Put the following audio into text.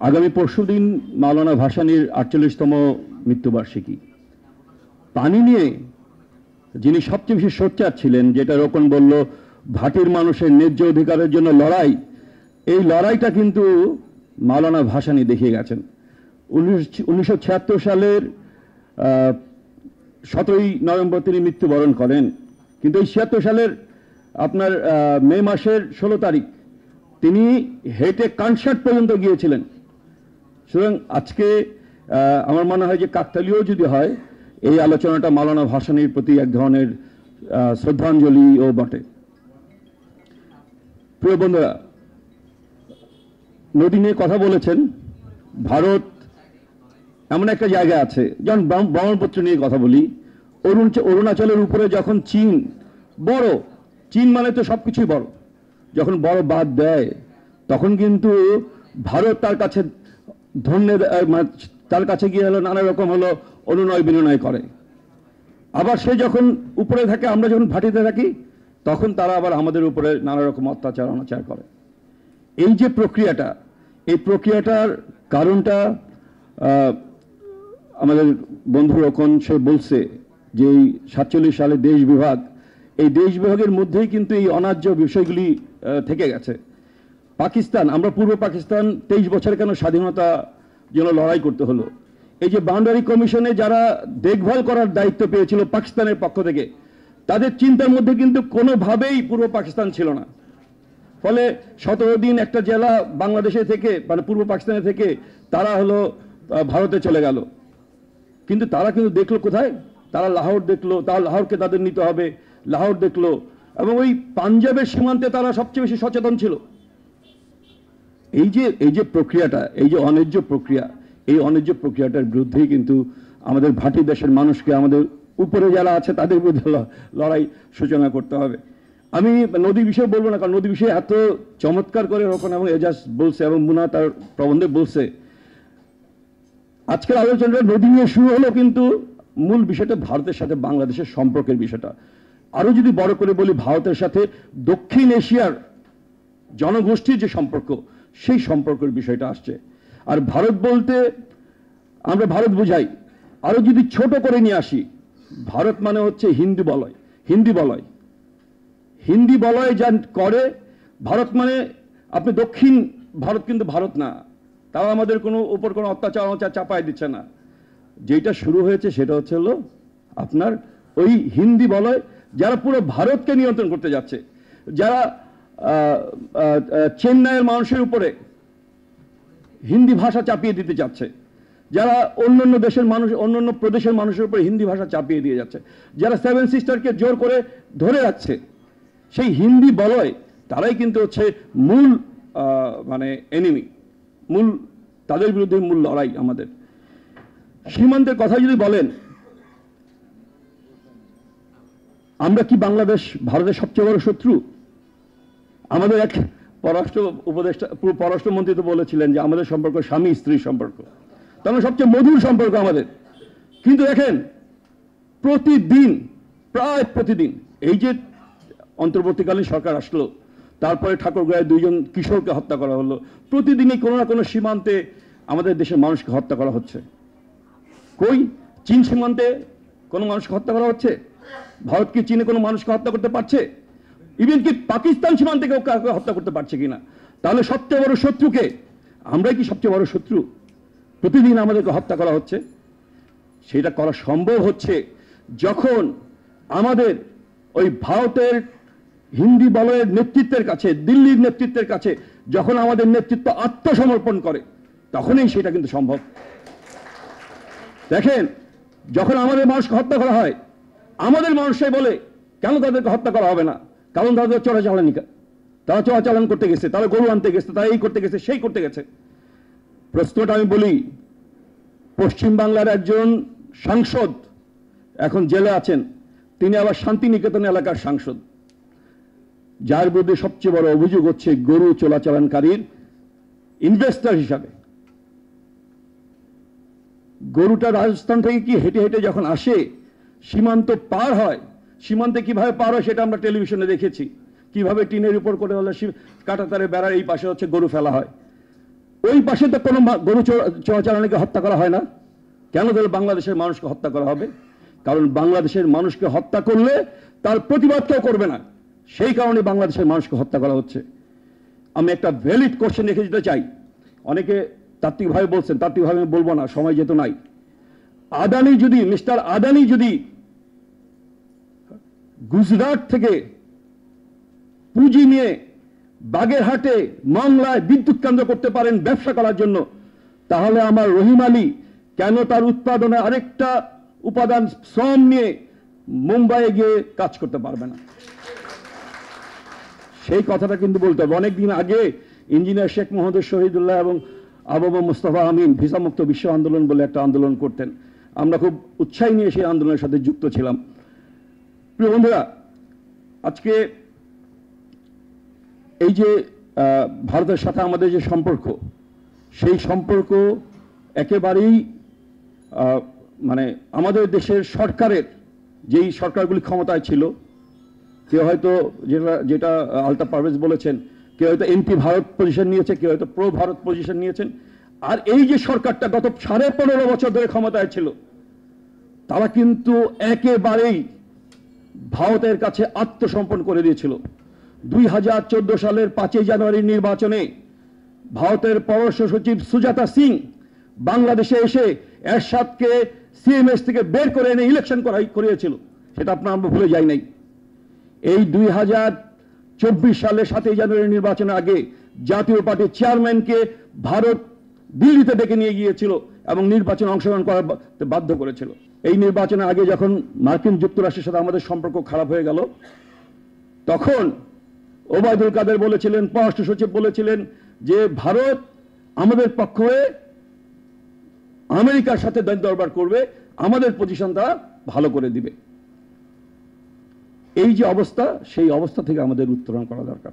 আগামী পরশুদিন মাওলানা ভাসানীর ৪৮তম মৃত্যুবার্ষিকী। পানি নিয়ে যিনি সবচেয়ে বেশি সোচ্চার ছিলেন, যেটা রোকন বলল ভাটির মানুষের ন্যায্য অধিকারের জন্য লড়াই, এই লড়াইটা কিন্তু মাওলানা ভাসানী দেখিয়ে গেছেন। 1976 সালের 17ই নভেম্বর তিনি মৃত্যুবরণ করেন, কিন্তু এই 76 সালের আপনার মে মাসের 16 তারিখ তিনি হেঁটে কনসার্ট পর্যন্ত গিয়েছিলেন। সুতরাং আজকে আমার মনে হয় যে কাকতালীয় যদি হয়, এই আলোচনাটা মাওলানা ভাসানীর প্রতি এক ধরনের শ্রদ্ধাঞ্জলিও বটে। প্রিয় বন্ধুরা, নদী নিয়ে কথা বলেছেন। ভারত এমন একটা জায়গা আছে, যেমন ব্রহ্মপুত্র নিয়ে কথা বলি, অরুণাচলের উপরে যখন চীন বড়, চীন মানে তো সবকিছুই বড়, যখন বড় বাদ দেয় তখন কিন্তু ভারত তার কাছে তার কাছে গিয়ে হলো নানা রকম হলো অনুনয় বিনয় করে। আবার সে যখন উপরে থাকে, আমরা যখন ভাটিতে থাকি, তখন তারা আবার আমাদের উপরে নানা রকম অত্যাচার অনাচার করে। এই যে প্রক্রিয়াটা, এই প্রক্রিয়াটার কারণটা আমাদের বন্ধু রোকন সে বলছে যে এই 47 সালে দেশ বিভাগ, এই দেশ বিভাগের মধ্যেই কিন্তু এই অন্যায্য বিষয়গুলি থেকে গেছে। পাকিস্তান, আমরা পূর্ব পাকিস্তান 23 বছর কেন স্বাধীনতা জন্য লড়াই করতে হলো? এই যে বাউন্ডারি কমিশনে যারা দেখভাল করার দায়িত্ব পেয়েছিল পাকিস্তানের পক্ষ থেকে, তাদের চিন্তার মধ্যে কিন্তু কোনোভাবেই পূর্ব পাকিস্তান ছিল না। ফলে 17 দিন একটা জেলা বাংলাদেশে থেকে, মানে পূর্ব পাকিস্তানে থেকে তারা হলো ভারতে চলে গেল। কিন্তু তারা কিন্তু দেখলো কোথায়? তারা লাহোর দেখলো, তারা লাহোরকে তাদের নিতে হবে, লাহোর দেখলো, এবং ওই পাঞ্জাবের সীমান্তে তারা সবচেয়ে বেশি সচেতন ছিল। এই যে প্রক্রিয়াটা, এই যে অন্যায্য প্রক্রিয়া, এই অন্যায্য প্রক্রিয়াটার বিরুদ্ধেই কিন্তু আমাদের ভাটি দেশের মানুষকে, আমাদের উপরে যারা আছে তাদের বিরুদ্ধে লড়াই সূচনা করতে হবে। আমি নদী বিষয়ে বলবো না, কারণ নদী বিষয়ে এত চমৎকার করে রোকন এবং এজাজ বলছে, এবং মুনা তার প্রবন্ধে বলছে। আজকের আলোচনাটা নদী নিয়ে শুরু হলো, কিন্তু মূল বিষয়টা ভারতের সাথে বাংলাদেশের সম্পর্কের বিষয়টা। আরো যদি বড় করে বলি, ভারতের সাথে দক্ষিণ এশিয়ার জনগোষ্ঠীর যে সম্পর্ক, সেই সম্পর্কের বিষয়টা আসছে। আর ভারত বলতে আমরা ভারত বুঝাই, আরো যদি ছোট করে নিয়ে আসি, ভারত মানে হচ্ছে হিন্দু বলয়, হিন্দি বলয়, হিন্দি বলয় যা করে ভারত, মানে আপনি দক্ষিণ ভারত কিন্তু ভারত না, তাও আমাদের কোনো উপর কোনো অত্যাচার চাপায় দিচ্ছে না। যেটা শুরু হয়েছে সেটা হচ্ছে হলো আপনার ওই হিন্দি বলয়, যারা পুরো ভারতকে নিয়ন্ত্রণ করতে যাচ্ছে, যারা চেন্নাইয়ের মানুষের উপরে হিন্দি ভাষা চাপিয়ে দিতে যাচ্ছে, যারা অন্যান্য দেশের মানুষ, অন্যান্য প্রদেশের মানুষের উপরে হিন্দি ভাষা চাপিয়ে দিয়ে যাচ্ছে, যারা 7 সিস্টারকে জোর করে ধরে রাখছে, সেই হিন্দি বলয় তারাই কিন্তু হচ্ছে মূল মানে এনিমি, মূল, তাদের বিরুদ্ধে মূল লড়াই আমাদের। সীমান্তের কথা যদি বলেন, আমরা কি বাংলাদেশ ভারতের সবচেয়ে বড় শত্রু? আমাদের এক পররাষ্ট্রমন্ত্রী তো বলেছিলেন যে আমাদের সম্পর্ক স্বামী স্ত্রীর সম্পর্ক, তার সবচেয়ে মধুর সম্পর্ক আমাদের। কিন্তু দেখেন, প্রতিদিন, প্রায় প্রতিদিন, এই যে অন্তর্বর্তীকালীন সরকার আসলো, তারপরে ঠাকুরগাঁয়ে 2 জন কিশোরকে হত্যা করা হলো, প্রতিদিনই কোনো না কোনো সীমান্তে আমাদের দেশের মানুষকে হত্যা করা হচ্ছে। কই চীন সীমান্তে কোনো মানুষকে হত্যা করা হচ্ছে? ভারত কি চীনে কোনো মানুষকে হত্যা করতে পারছে? ইভেন কি পাকিস্তান সীমান্তে কেউ কাউকে হত্যা করতে পারছে কিনা? তাহলে সবচেয়ে বড় শত্রুকে, আমরাই কি সবচেয়ে বড় শত্রু? প্রতিদিন আমাদেরকে হত্যা করা হচ্ছে। সেটা করা সম্ভব হচ্ছে যখন আমাদের ওই ভারতের হিন্দি বলয়ের নেতৃত্বের কাছে, দিল্লির নেতৃত্বের কাছে যখন আমাদের নেতৃত্ব আত্মসমর্পণ করে, তখনই সেটা কিন্তু সম্ভব। দেখেন, যখন আমাদের মানুষকে হত্যা করা হয়, আমাদের মানুষই বলে কেন তাদেরকে হত্যা করা হবে না? কারণ তাদের চোরাচালানি, তারা চোরাচালান করতে গেছে, তারা গরু আনতে গেছে, তারা এই করতে গেছে, সেই করতে গেছে। প্রশ্নটা আমি বলি, পশ্চিম বাংলার একজন সাংসদ এখন জেলে আছেন, তিনি আবার শান্তিনিকেতন এলাকার সাংসদ, যার বিরুদ্ধে সবচেয়ে বড় অভিযোগ হচ্ছে গরু চোরাচালানকারীর ইনভেস্টর হিসাবে। গরুটা রাজস্থান থেকে কি হেঁটে হেঁটে যখন আসে, সীমান্ত পার হয়, সীমান্তে কিভাবে পার হয় সেটা আমরা টেলিভিশনে দেখেছি, কিভাবে টিনের উপর করে হলে কাঁটাতারে বেড়ার এই পাশে হচ্ছে গরু ফেলা হয়। ওই পাশে তো কোনো গরু চোরাচালানিকে হত্যা করা হয় না, কেন ধরে বাংলাদেশের মানুষকে হত্যা করা হবে? কারণ বাংলাদেশের মানুষকে হত্যা করলে তার প্রতিবাদ কেউ করবে না, সেই কারণে বাংলাদেশের মানুষকে হত্যা করা হচ্ছে। আমি একটা ভ্যালিড কোশ্চেন রেখে দিতে চাই। অনেকে তাত্ত্বিকভাবে বলছেন, তাত্ত্বিকভাবে আমি বলবো না, সময় যেত নাই। আদানি যদি, মিস্টার আদানি যদি গুজরাট থেকে পুঁজি নিয়ে বাগেরহাটে মংলায় বিদ্যুৎ কেন্দ্র করতে পারেন ব্যবসা করার জন্য, তাহলে আমার রহিম আলী কেন তার উৎপাদনে আরেকটা উপাদান শ্রম নিয়ে মুম্বাইয়ে গিয়ে কাজ করতে পারবে না? সেই কথাটা কিন্তু বলতে হবে। অনেকদিন আগে ইঞ্জিনিয়ার শেখ মোহাম্মদ শহীদুল্লাহ এবং আবু মুস্তফা আমিন ভিসা মুক্ত বিশ্ব আন্দোলন বলে একটা আন্দোলন করতেন, আমরা খুব উৎসাহ নিয়ে সেই আন্দোলনের সাথে যুক্ত ছিলাম। প্রিয় বন্ধুরা, আজকে এই যে ভারতের সাথে আমাদের যে সম্পর্ক, সেই সম্পর্ক একেবারেই মানে আমাদের দেশের সরকারের, যেই সরকারগুলি ক্ষমতায় ছিল, কেউ হয়তো যেটা আলতা পারভেজ বলেছেন, কেউ হয়তো এন্টি ভারত পজিশন নিয়েছে, কেউ হয়তো প্রো ভারত পজিশন নিয়েছেন। আর এই যে সরকারটা গত 15.5 বছর ধরে ক্ষমতায় ছিল, তারা কিন্তু একেবারেই ভারতের কাছে আত্মসমর্পণ করে দিয়েছিল। 2014 সালের 5 জানুয়ারির নির্বাচনে ভারতের পররাষ্ট্র সচিব সুজাতা সিং বাংলাদেশে এসে এরশাদকে সিএমএস থেকে বের করে এনে ইলেকশন করিয়েছিল, সেটা আপনারা আমরা ভুলে যাই নাই। এই 2024 সালে 7 জানুয়ারি নির্বাচনের আগে জাতীয় পার্টির চেয়ারম্যানকে ভারত দিল্লিতে ডেকে নিয়ে গিয়েছিল এবং নির্বাচনে অংশগ্রহণ করার বাধ্য করেছিল। এই নির্বাচনের আগে যখন মার্কিন যুক্তরাষ্ট্রের সাথে আমাদের সম্পর্ক খারাপ হয়ে গেল, তখন ওবায়দুল কাদের বলেছিলেন, পররাষ্ট্র সচিব বলেছিলেন যে ভারত আমাদের পক্ষ হয়ে আমেরিকার সাথে দরবার করবে, আমাদের পজিশন তারা ভালো করে দিবে। এই যে অবস্থা, সেই অবস্থা থেকে আমাদের উত্তরণ করা দরকার।